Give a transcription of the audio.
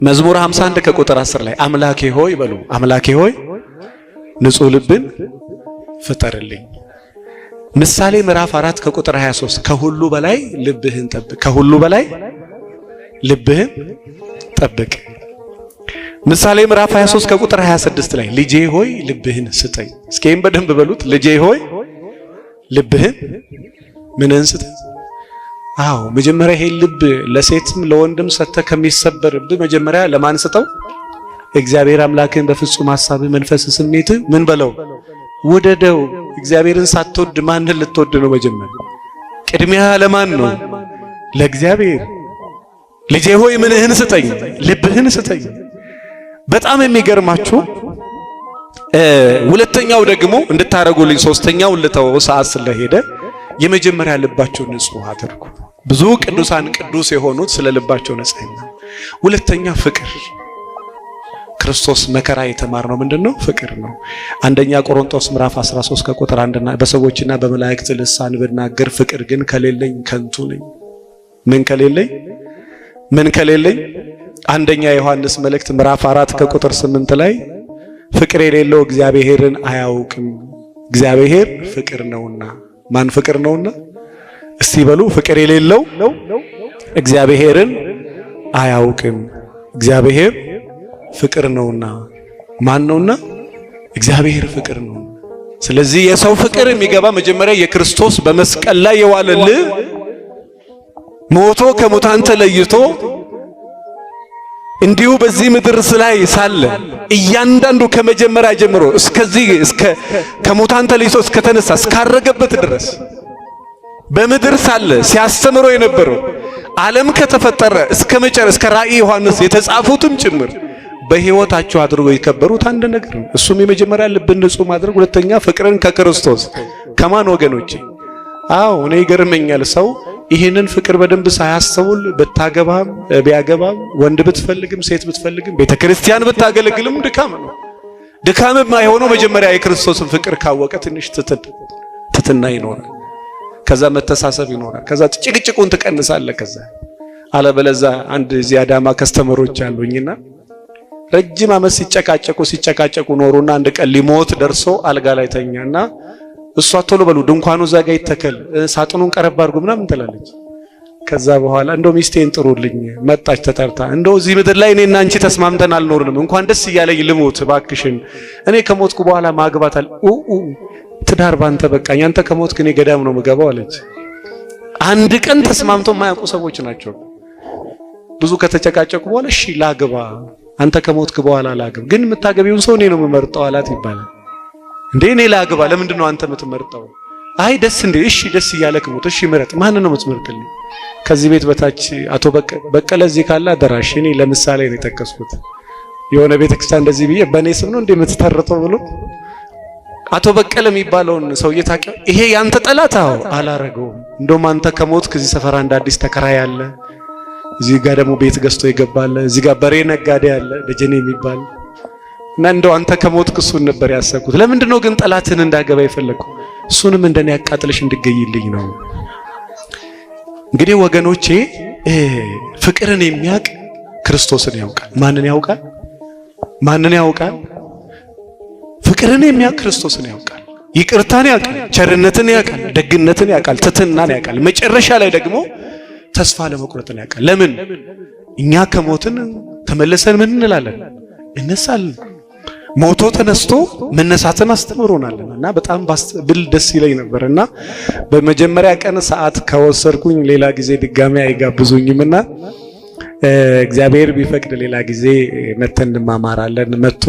መዝሙር 51 ከቁጥር 10 ላይ አምላኬ ሆይ በሉ፣ አምላኬ ሆይ ንጹህ ልብን ፍጠርልኝ። ምሳሌ ምዕራፍ 4 ከቁጥር 23 ከሁሉ በላይ ልብህን ጠብቅ፣ ከሁሉ በላይ ልብህን ጠብቅ። ምሳሌ ምዕራፍ 23 ከቁጥር 26 ላይ ልጄ ሆይ ልብህን ስጠኝ። እስኪም በደንብ በሉት፣ ልጄ ሆይ ልብህን ምንን ስጠኝ? አዎ መጀመሪያ ይሄ ልብ ለሴትም ለወንድም ሰጥተህ ከሚሰበርብህ መጀመሪያ ለማን ስጠው? እግዚአብሔር አምላክን በፍጹም ሐሳብ መንፈስ ስሜት ምን በለው ውደደው። እግዚአብሔርን ሳትወድ ማንን ልትወድ ነው? መጀመሪያ ቅድሚያ ለማን ነው? ለእግዚአብሔር። ልጄ ሆይ ምንህን ስጠኝ? ልብህን ስጠኝ። በጣም የሚገርማችሁ ሁለተኛው ደግሞ እንድታረጉልኝ፣ ሶስተኛው ልተው ሰዓት ስለሄደ የመጀመሪያ ልባቸውን ንጹህ አድርጉ። ብዙ ቅዱሳን ቅዱስ የሆኑት ስለ ልባቸው ንጽህና። ሁለተኛ ፍቅር። ክርስቶስ መከራ የተማርነው ምንድነው? ፍቅር ነው። አንደኛ ቆሮንቶስ ምዕራፍ 13 ከቁጥር 1 በሰዎችና በመላእክት ልሳን ብናገር ፍቅር ግን ከሌለኝ ከንቱ ነኝ። ምን ከሌለኝ? ምን ከሌለኝ? አንደኛ ዮሐንስ መልእክት ምዕራፍ 4 ከቁጥር 8 ላይ ፍቅር የሌለው እግዚአብሔርን አያውቅም፣ እግዚአብሔር ፍቅር ነውና። ማን ፍቅር ነውና? እስቲ በሉ፣ ፍቅር የሌለው እግዚአብሔርን አያውቅም፣ እግዚአብሔር ፍቅር ነውና። ማን ነውና? እግዚአብሔር ፍቅር ነው። ስለዚህ የሰው ፍቅር የሚገባ መጀመሪያ የክርስቶስ በመስቀል ላይ የዋለልህ ሞቶ ከሙታን ተለይቶ እንዲሁ በዚህ ምድር ላይ ሳለ እያንዳንዱ ከመጀመሪያ ጀምሮ እስከዚህ ከሙታን ተለይቶ እስከተነሳ እስካረገበት ድረስ በምድር ሳለ ሲያስተምሮ የነበረው ዓለም ከተፈጠረ እስከ መጨረሻ እስከ ራእይ ዮሐንስ የተጻፉትም ጭምር በሕይወታቸው አድርጎ የከበሩት አንድ ነገር ነው። እሱም የመጀመሪያ ልብን ንጹህ ማድረግ፣ ሁለተኛ ፍቅርን ከክርስቶስ ከማን ወገኖቼ? አዎ እኔ ይገርመኛል ሰው ይሄንን ፍቅር በደንብ ሳያስተውል ብታገባም ቢያገባም ወንድ ብትፈልግም ሴት ብትፈልግም ቤተክርስቲያን ብታገለግልም ድካም ነው። ድካም የማይሆነው መጀመሪያ የክርስቶስን ፍቅር ካወቀ ትንሽ ትትና ይኖራል። ከዛ መተሳሰብ ይኖራል። ከዛ ጭቅጭቁን ትቀንሳለህ። ከዛ አለበለዛ አንድ እዚህ አዳማ ከስተመሮች አሉኝና ረጅም ዓመት ሲጨቃጨቁ ኖሩና አንድ ቀን ሊሞት ደርሶ አልጋ ላይ ተኛና እሷ ቶሎ በሉ ድንኳኑ እዛ ጋር ይተከል ሳጥኑን ቀረብ አድርጉ ምናምን ትላለች። ከዛ በኋላ እንደው ሚስቴን ጥሩልኝ መጣች ተጠርታ፣ እንደው እዚህ ምድር ላይ እኔና አንቺ ተስማምተን አልኖርንም፣ እንኳን ደስ እያለኝ ልሞት ባክሽን፣ እኔ ከሞትኩ በኋላ ማግባት ትዳር ባንተ በቃኝ፣ አንተ ከሞትክ እኔ ገዳም ነው የምገባው አለች። አንድ ቀን ተስማምተው የማያውቁ ሰዎች ናቸው። ብዙ ከተጨቃጨቁ በኋላ እሺ ላግባ፣ አንተ ከሞትክ በኋላ ላግባ፣ ግን የምታገቢውን ሰው እኔ ነው የምመርጠው አላት ይባላል። እንዴ እኔ ላግባ ለምንድን ነው አንተ የምትመርጠው? አይ ደስ እንዴ እሺ ደስ እያለክ ሞት፣ እሺ ምረጥ። ማን ነው የምትመርጥልኝ? ከዚህ ቤት በታች አቶ በቀለ እዚህ ካለ አደራሽ። እኔ ለምሳሌ ነው የጠቀስኩት። የሆነ ቤተክርስቲያን እንደዚህ ብዬ በእኔ ስም ነው እንዴ የምትተርጠው ብሎ አቶ በቀለ የሚባለውን ሰውዬ ታውቂው? ይሄ ያንተ ጠላት? አዎ አላረገውም። እንደውም አንተ ከሞትክ እዚህ ሰፈራ እንደ አዲስ ተከራይ አለ፣ እዚህ ጋር ደግሞ ቤት ገዝቶ ይገባል፣ እዚህ ጋር በሬ ነጋዴ አለ ደጀኔ የሚባል እና እንደው አንተ ከሞትክ እሱን ነበር ያሰብኩት። ለምንድን ነው ግን ጠላትን እንዳገባ የፈለኩ? እሱንም እንደኔ ያቃጥልሽ እንድገይልኝ ነው። እንግዲህ ወገኖቼ ፍቅርን የሚያውቅ ክርስቶስን ያውቃል። ማንን ያውቃል? ማንን ያውቃል? ፍቅርን የሚያውቅ ክርስቶስን ያውቃል። ይቅርታን ያውቃል፣ ቸርነትን ያውቃል፣ ደግነትን ያውቃል፣ ትሕትናን ያውቃል። መጨረሻ ላይ ደግሞ ተስፋ ለመቁረጥን ያውቃል። ለምን? እኛ ከሞትን ተመለሰን ምን እንላለን? እነሳለን። ሞቶ ተነስቶ መነሳትን አስተምሮናልና በጣም ብል ደስ ይለኝ ነበርና በመጀመሪያ ቀን ሰዓት ከወሰድኩኝ ሌላ ጊዜ ድጋሚ አይጋብዙኝምና እግዚአብሔር ቢፈቅድ ሌላ ጊዜ መተን እንማማራለን። መጥቶ